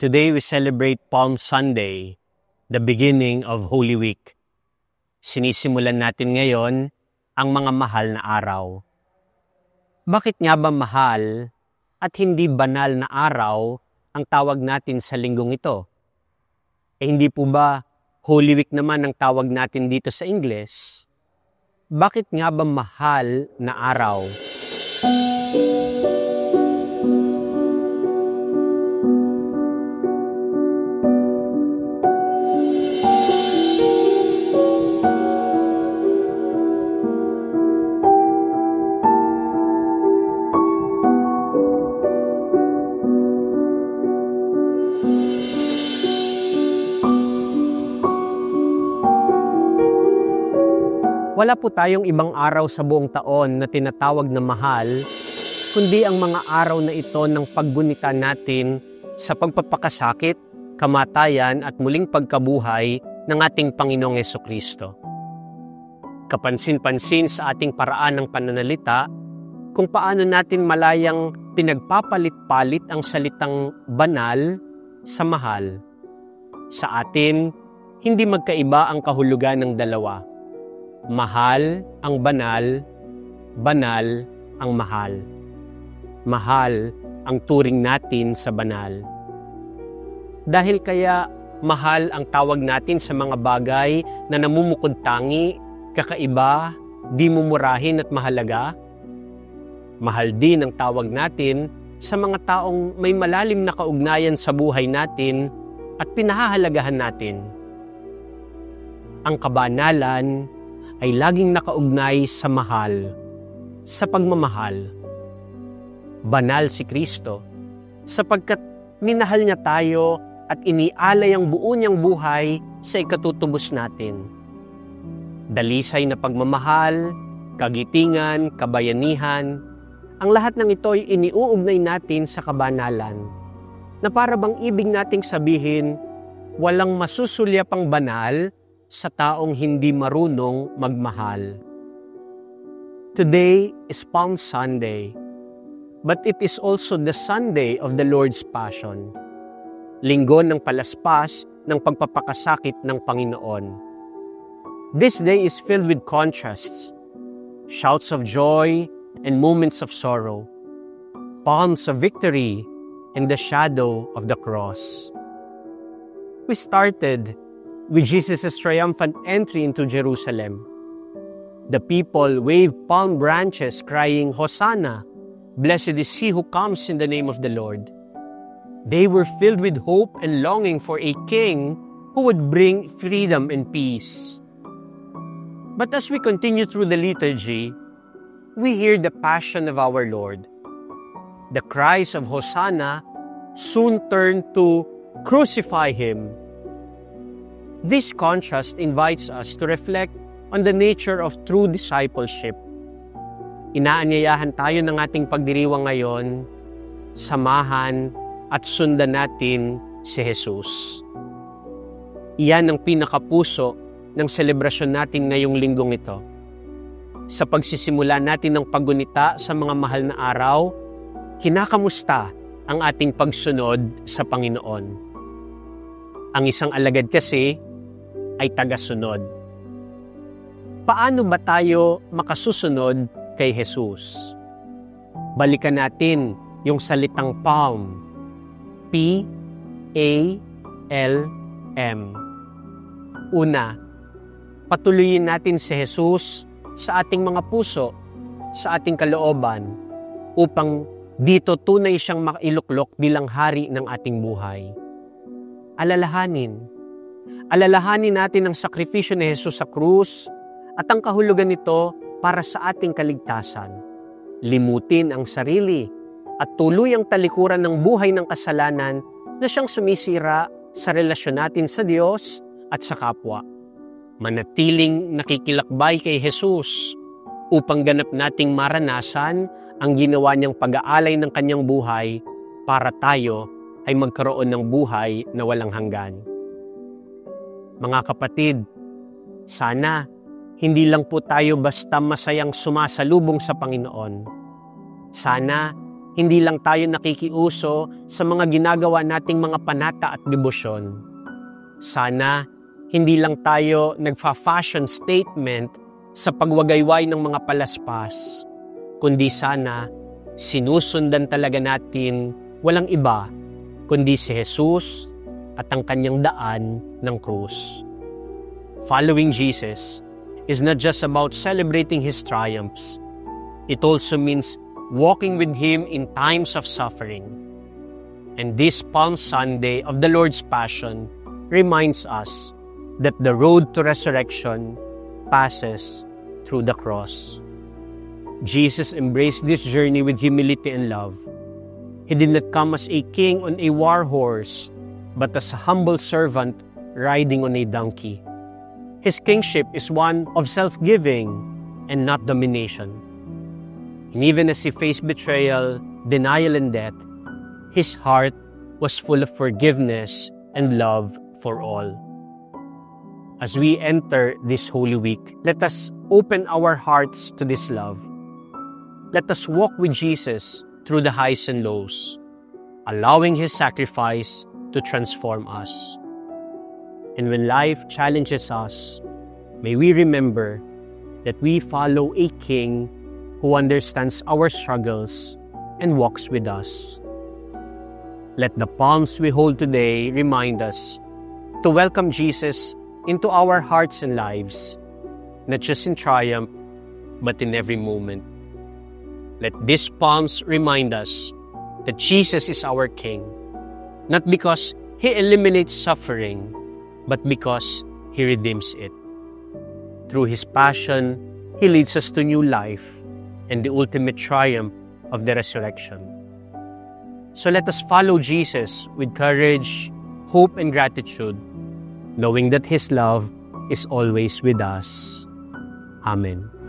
Today we celebrate Palm Sunday, the beginning of Holy Week. Sinisimulan natin ngayon ang mga mahal na araw. Bakit nga ba mahal at hindi banal na araw ang tawag natin sa linggong ito? Hindi po ba Holy Week naman ang tawag natin dito sa Ingles? Bakit nga ba mahal na araw? Wala po tayong ibang araw sa buong taon na tinatawag na mahal, kundi ang mga araw na ito ng paggunita natin sa pagpapakasakit, kamatayan at muling pagkabuhay ng ating Panginoong Hesukristo. Kapansin-pansin sa ating paraan ng pananalita kung paano natin malayang pinagpapalit-palit ang salitang banal sa mahal. Sa atin, hindi magkaiba ang kahulugan ng dalawa. Mahal ang banal, banal ang mahal. Mahal ang turing natin sa banal. Dahil kaya mahal ang tawag natin sa mga bagay na namumukod-tangi, kakaiba, di mumurahin at mahalaga. Mahal din ang tawag natin sa mga taong may malalim na kaugnayan sa buhay natin at pinahahalagahan natin. Ang kabanalan ay laging nakaugnay sa mahal, sa pagmamahal. Banal si Kristo sapagkat minahal niya tayo at inialay ang buo niyang buhay sa ikatutubos natin. Dalisay na pagmamahal, kagitingan, kabayanihan, ang lahat ng ito ay iniuugnay natin sa kabanalan, na para bang ibig nating sabihin, walang masusulya pang banal sa taong hindi marunong magmahal. Today is Palm Sunday, but it is also the Sunday of the Lord's Passion, linggo ng palaspas ng pagpapakasakit ng Panginoon. This day is filled with contrasts, shouts of joy and moments of sorrow, palms of victory and the shadow of the cross. We started with Jesus' triumphant entry into Jerusalem. The people waved palm branches crying, "Hosanna! Blessed is he who comes in the name of the Lord." They were filled with hope and longing for a king who would bring freedom and peace. But as we continue through the liturgy, we hear the passion of our Lord. The cries of Hosanna soon turn to crucify him. This contrast invites us to reflect on the nature of true discipleship. Inaanyayahan tayo ng ating pagdiriwang ngayon, samahan at sundan natin si Jesus. Iyan ang pinakapuso ng selebrasyon natin ngayong linggong ito. Sa pagsisimula natin ng paggunita sa mga mahal na araw, kinakamusta ang ating pagsunod sa Panginoon. Ang isang alagad kasi ay tagasunod. Paano ba tayo makasusunod kay Jesus? Balikan natin yung salitang palm. P-A-L-M. Una, patuloyin natin si Jesus sa ating mga puso, sa ating kalooban, upang dito tunay siyang mailuklok bilang hari ng ating buhay. Alalahanin natin ang sakripisyo ni Jesus sa krus at ang kahulugan nito para sa ating kaligtasan. Limutin ang sarili at tuluyang talikuran ng buhay ng kasalanan na siyang sumisira sa relasyon natin sa Diyos at sa kapwa. Manatiling nakikilakbay kay Jesus upang ganap nating maranasan ang ginawa niyang pag-aalay ng kanyang buhay para tayo ay magkaroon ng buhay na walang hanggan. Mga kapatid, sana hindi lang po tayo basta masayang sumasalubong sa Panginoon. Sana hindi lang tayo nakikiuso sa mga ginagawa nating mga panata at debosyon. Sana hindi lang tayo nagfa-fashion statement sa pagwagayway ng mga palaspas, kundi sana sinusundan talaga natin walang iba kundi si Jesus at ang kanyang daan ng krus. Following Jesus is not just about celebrating His triumphs. It also means walking with Him in times of suffering. And this Palm Sunday of the Lord's Passion reminds us that the road to resurrection passes through the cross. Jesus embraced this journey with humility and love. He did not come as a king on a war horse, but as a humble servant riding on a donkey. His kingship is one of self-giving and not domination. And even as He faced betrayal, denial, and death, His heart was full of forgiveness and love for all. As we enter this Holy Week, let us open our hearts to this love. Let us walk with Jesus through the highs and lows, allowing His sacrifice to transform us. And when life challenges us, may we remember that we follow a King who understands our struggles and walks with us. Let the palms we hold today remind us to welcome Jesus into our hearts and lives, not just in triumph, but in every moment. Let these palms remind us that Jesus is our King, not because He eliminates suffering, but because He redeems it. Through His passion, He leads us to new life and the ultimate triumph of the resurrection. So let us follow Jesus with courage, hope, and gratitude, knowing that His love is always with us. Amen.